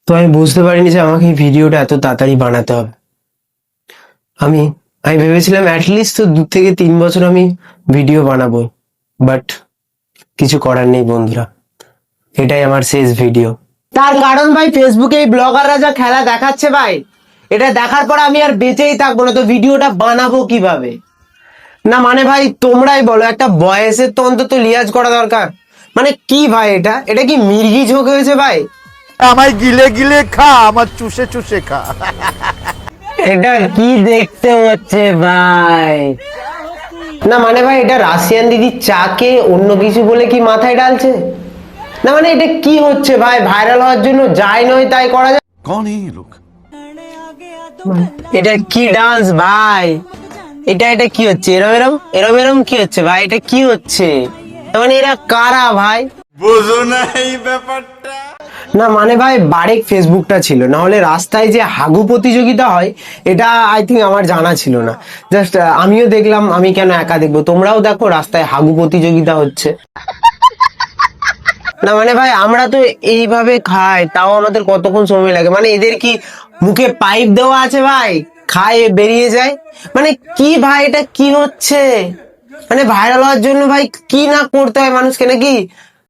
তো আমি বুঝতে পারিনি যে আমাকে এই ভিডিওটা এত তাড়াতাড়ি বানাতে হবে। আমি আমি ভেবেছিলাম অ্যাটলিস্ট তো 2 থেকে 3 বছর আমি ভিডিও বানাবো, বাট কিছু করার নেই বন্ধুরা, এটাই আমার শেষ ভিডিও। তার কারণ ভাই, ফেসবুকে এই ব্লগাররা যা খেলা দেখাচ্ছে ভাই, এটা দেখার পর আমি আর বেঁচেই থাকবো না। তো ভিডিওটা বানাবো কিভাবে? না মানে ভাই তোমরাই বলো, একটা বয়সের তো অন্তত লিয়াজ করা দরকার। মানে কি ভাই, এটা এটা কি মির্গি ঝোঁক হয়েছে ভাই? আমায় গিলে গিলে খা, আমার চুষে চুষে খা। এটা কি দেখতে হচ্ছে ভাই? না মানে ভাই, এটা রাশিয়ান দিদি চাকে অন্য কিছু বলে কি মাথায় ডালছে? না মানে এটা কি হচ্ছে ভাই? ভাইরাল হওয়ার জন্য যাই নয় তাই করা যায়। कौन है ये लोग? এটা কি ডান্স ভাই? এটা এটা কি হচ্ছে? এরম এরম এরম এরম কি হচ্ছে ভাই? এটা কি হচ্ছে? তার মানে এরা কারা ভাই? বুঝো না এই ব্যাপারটা। না মানে ভাই, বারেক ফেসবুকটা ছিল, না হলে রাস্তায় যে হাগু প্রতিযোগিতা হয় এটা আই থিঙ্ক আমার জানা ছিল না। জাস্ট আমিও দেখলাম, আমি কেন একা দেখবো, তোমরাও দেখো রাস্তায় হাগু প্রতিযোগিতা হচ্ছে। না মানে ভাই, আমরা তো এইভাবে খাই, তাও আমাদের কতক্ষণ সময় লাগে? মানে এদের কি মুখে পাইপ দেওয়া আছে ভাই, খায় বেরিয়ে যায়? মানে কি ভাই, এটা কি হচ্ছে? মানে ভাইরাল হওয়ার জন্য ভাই কি না করতে হয় মানুষকে নাকি?